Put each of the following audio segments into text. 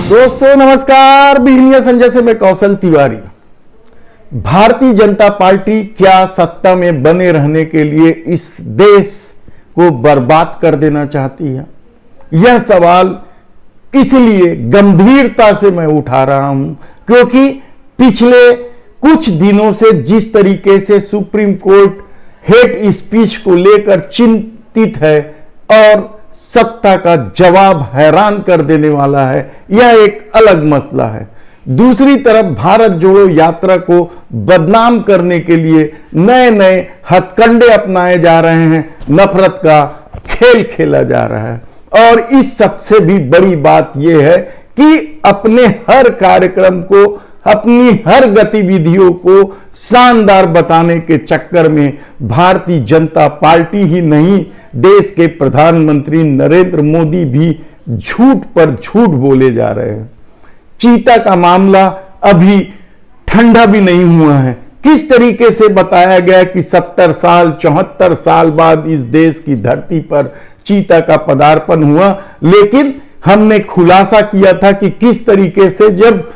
दोस्तों नमस्कार, बिहनिया संजय से मैं कौशल तिवारी। भारतीय जनता पार्टी क्या सत्ता में बने रहने के लिए इस देश को बर्बाद कर देना चाहती है? यह सवाल इसलिए गंभीरता से मैं उठा रहा हूं क्योंकि पिछले कुछ दिनों से जिस तरीके से सुप्रीम कोर्ट हेट स्पीच को लेकर चिंतित है और सत्ता का जवाब हैरान कर देने वाला है, यह एक अलग मसला है। दूसरी तरफ भारत जोड़ो यात्रा को बदनाम करने के लिए नए नए हथकंडे अपनाए जा रहे हैं, नफरत का खेल खेला जा रहा है। और इस सबसे भी बड़ी बात यह है कि अपने हर कार्यक्रम को, अपनी हर गतिविधियों को शानदार बताने के चक्कर में भारतीय जनता पार्टी ही नहीं, देश के प्रधानमंत्री नरेंद्र मोदी भी झूठ पर झूठ बोले जा रहे हैं। चीता का मामला अभी ठंडा भी नहीं हुआ है। किस तरीके से बताया गया कि 70 साल 74 साल बाद इस देश की धरती पर चीता का पदार्पण हुआ, लेकिन हमने खुलासा किया था कि किस तरीके से जब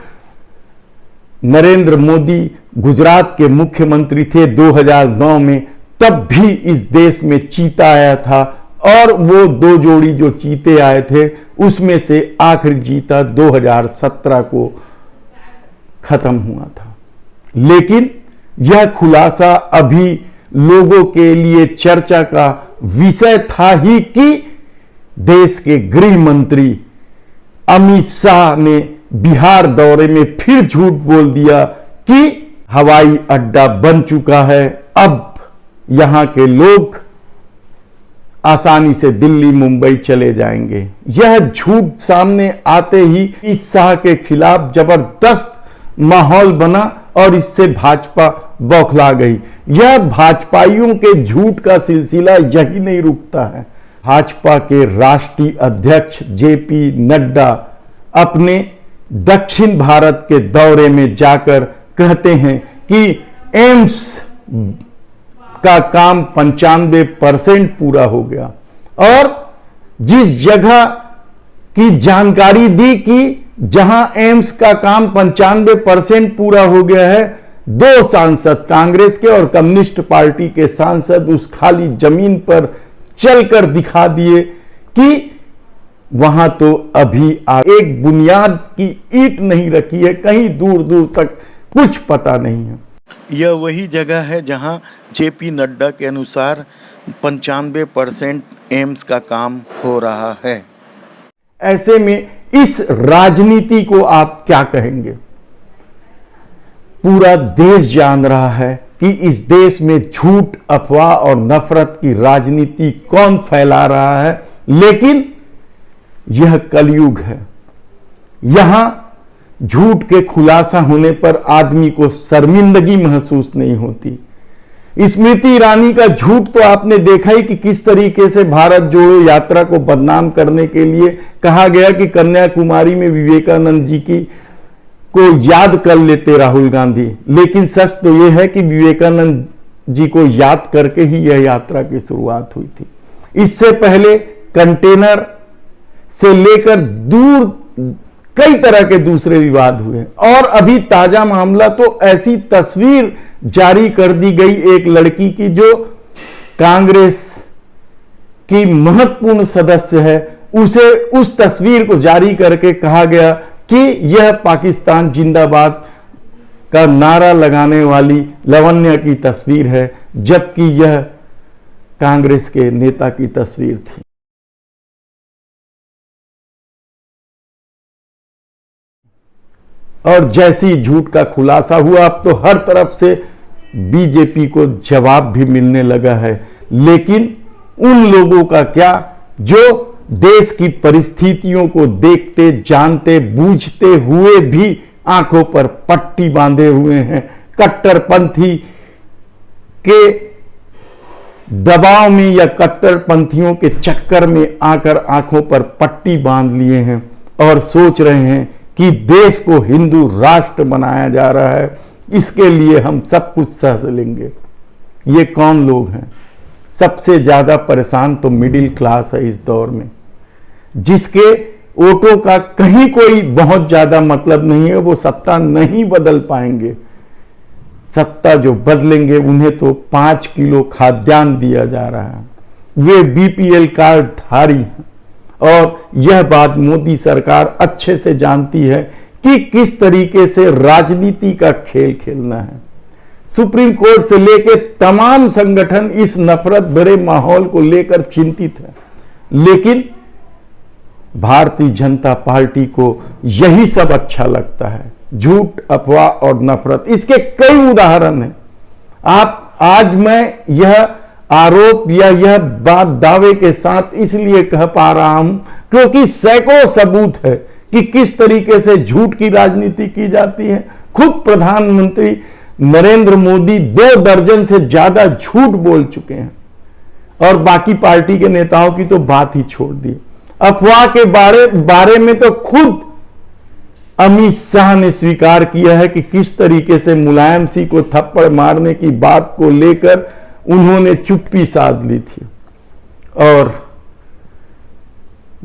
नरेंद्र मोदी गुजरात के मुख्यमंत्री थे 2009 में, तब भी इस देश में चीता आया था और वो 2 जोड़ी जो चीते आए थे उसमें से आखिरी चीता 2017 को खत्म हुआ था। लेकिन यह खुलासा अभी लोगों के लिए चर्चा का विषय था ही कि देश के गृह मंत्री अमित शाह ने बिहार दौरे में फिर झूठ बोल दिया कि हवाई अड्डा बन चुका है, अब यहां के लोग आसानी से दिल्ली मुंबई चले जाएंगे। यह झूठ सामने आते ही इस शाह के खिलाफ जबरदस्त माहौल बना और इससे भाजपा बौखला गई। यह भाजपाइयों के झूठ का सिलसिला यही नहीं रुकता है। भाजपा के राष्ट्रीय अध्यक्ष जेपी नड्डा अपने दक्षिण भारत के दौरे में जाकर कहते हैं कि एम्स का काम 95% पूरा हो गया, और जिस जगह की जानकारी दी कि जहां एम्स का काम 95% पूरा हो गया है, 2 सांसद कांग्रेस के और कम्युनिस्ट पार्टी के सांसद उस खाली जमीन पर चलकर दिखा दिए कि वहां तो अभी एक बुनियाद की ईंट नहीं रखी है, कहीं दूर दूर तक कुछ पता नहीं है। यह वही जगह है जहां जेपी नड्डा के अनुसार 95% एम्स का काम हो रहा है। ऐसे में इस राजनीति को आप क्या कहेंगे? पूरा देश जान रहा है कि इस देश में झूठ, अफवाह और नफरत की राजनीति कौन फैला रहा है, लेकिन यह कलयुग है। यहां झूठ के खुलासा होने पर आदमी को शर्मिंदगी महसूस नहीं होती। स्मृति ईरानी का झूठ तो आपने देखा ही कि किस तरीके से भारत जोड़ो यात्रा को बदनाम करने के लिए कहा गया कि कन्याकुमारी में विवेकानंद जी की को याद कर लेते राहुल गांधी, लेकिन सच तो यह है कि विवेकानंद जी को याद करके ही यह यात्रा की शुरुआत हुई थी। इससे पहले कंटेनर से लेकर दूर कई तरह के दूसरे विवाद हुए, और अभी ताजा मामला तो ऐसी तस्वीर जारी कर दी गई एक लड़की की जो कांग्रेस की महत्वपूर्ण सदस्य है, उसे उस तस्वीर को जारी करके कहा गया कि यह पाकिस्तान जिंदाबाद का नारा लगाने वाली लावण्या की तस्वीर है, जबकि यह कांग्रेस के नेता की तस्वीर थी। और जैसी झूठ का खुलासा हुआ, अब तो हर तरफ से बीजेपी को जवाब भी मिलने लगा है। लेकिन उन लोगों का क्या जो देश की परिस्थितियों को देखते, जानते, बूझते हुए भी आंखों पर पट्टी बांधे हुए हैं, कट्टरपंथी के दबाव में या कट्टरपंथियों के चक्कर में आकर आंखों पर पट्टी बांध लिए हैं और सोच रहे हैं कि देश को हिंदू राष्ट्र बनाया जा रहा है, इसके लिए हम सब कुछ सह लेंगे। ये कौन लोग हैं? सबसे ज्यादा परेशान तो मिडिल क्लास है इस दौर में, जिसके वोटों का कहीं कोई बहुत ज्यादा मतलब नहीं है, वो सत्ता नहीं बदल पाएंगे। सत्ता जो बदलेंगे उन्हें तो 5 किलो खाद्यान्न दिया जा रहा है, वे बीपीएल कार्ड धारी हैं और यह बात मोदी सरकार अच्छे से जानती है कि किस तरीके से राजनीति का खेल खेलना है। सुप्रीम कोर्ट से लेकर तमाम संगठन इस नफरत भरे माहौल को लेकर चिंतित है, लेकिन भारतीय जनता पार्टी को यही सब अच्छा लगता है, झूठ, अफवाह और नफरत। इसके कई उदाहरण हैं। आज मैं यह आरोप या यह बात दावे के साथ इसलिए कह पा रहा हूं क्योंकि सैकड़ों सबूत है कि किस तरीके से झूठ की राजनीति की जाती है। खुद प्रधानमंत्री नरेंद्र मोदी 2 दर्जन से ज्यादा झूठ बोल चुके हैं और बाकी पार्टी के नेताओं की तो बात ही छोड़ दी। अफवाह के बारे में तो खुद अमित शाह ने स्वीकार किया है कि किस तरीके से मुलायम सिंह को थप्पड़ मारने की बात को लेकर उन्होंने चुप्पी साध ली थी। और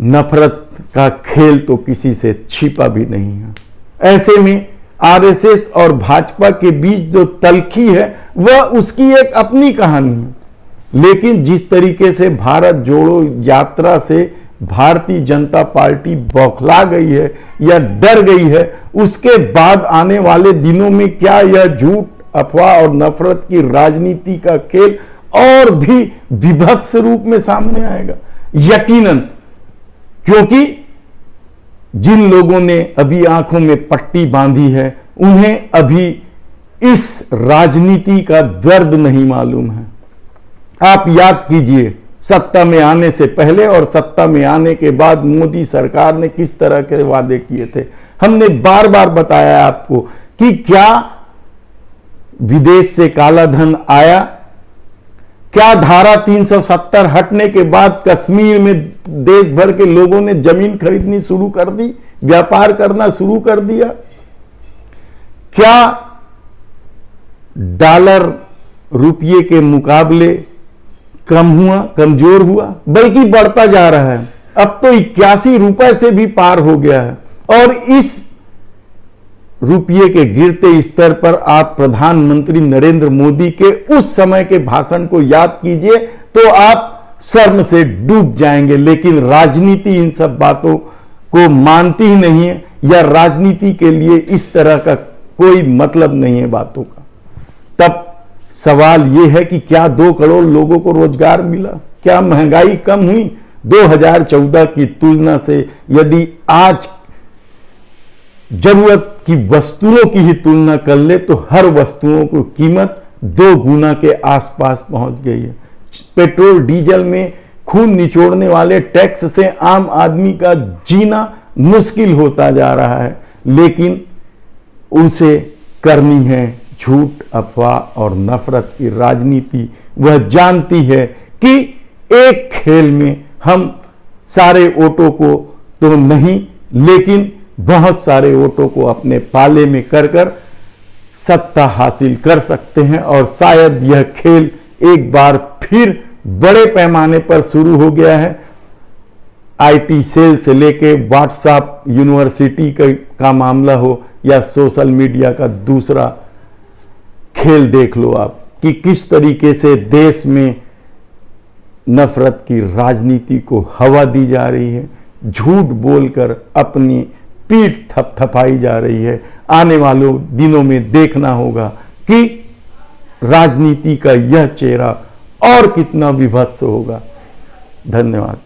नफरत का खेल तो किसी से छिपा भी नहीं है। ऐसे में आरएसएस और भाजपा के बीच जो तल्खी है वह उसकी एक अपनी कहानी है, लेकिन जिस तरीके से भारत जोड़ो यात्रा से भारतीय जनता पार्टी बौखला गई है या डर गई है, उसके बाद आने वाले दिनों में क्या यह झूठ, अफवाह और नफरत की राजनीति का खेल और भी विभत्स रूप में सामने आएगा यकीनन। क्योंकि जिन लोगों ने अभी आंखों में पट्टी बांधी है उन्हें अभी इस राजनीति का दर्द नहीं मालूम है। आप याद कीजिए, सत्ता में आने से पहले और सत्ता में आने के बाद मोदी सरकार ने किस तरह के वादे किए थे। हमने बार बार बताया आपको कि क्या विदेश से काला धन आया, क्या धारा 370 हटने के बाद कश्मीर में देश भर के लोगों ने जमीन खरीदनी शुरू कर दी, व्यापार करना शुरू कर दिया, क्या डॉलर रुपये के मुकाबले कम हुआ, कमजोर हुआ, बल्कि बढ़ता जा रहा है। अब तो 81 रुपए से भी पार हो गया है। और इस रुपये के गिरते स्तर पर आप प्रधानमंत्री नरेंद्र मोदी के उस समय के भाषण को याद कीजिए तो आप शर्म से डूब जाएंगे। लेकिन राजनीति इन सब बातों को मानती ही नहीं है, या राजनीति के लिए इस तरह का कोई मतलब नहीं है बातों का। तब सवाल यह है कि क्या 2 करोड़ लोगों को रोजगार मिला, क्या महंगाई कम हुई 2014 की तुलना से? यदि आज जरूरत की वस्तुओं की ही तुलना कर ले तो हर वस्तुओं की कीमत 2 गुना के आसपास पहुंच गई है। पेट्रोल डीजल में खून निचोड़ने वाले टैक्स से आम आदमी का जीना मुश्किल होता जा रहा है, लेकिन उसे करनी है झूठ, अफवाह और नफरत की राजनीति। वह जानती है कि एक खेल में हम सारे वोटों को तो नहीं, लेकिन बहुत सारे वोटों को अपने पाले में कर कर सत्ता हासिल कर सकते हैं। और शायद यह खेल एक बार फिर बड़े पैमाने पर शुरू हो गया है। आईटी सेल से लेके व्हाट्सएप यूनिवर्सिटी का मामला हो या सोशल मीडिया का दूसरा खेल देख लो आप कि किस तरीके से देश में नफरत की राजनीति को हवा दी जा रही है, झूठ बोलकर अपनी पीठ थपथपाई जा रही है। आने वालों दिनों में देखना होगा कि राजनीति का यह चेहरा और कितना विभत्स होगा। धन्यवाद।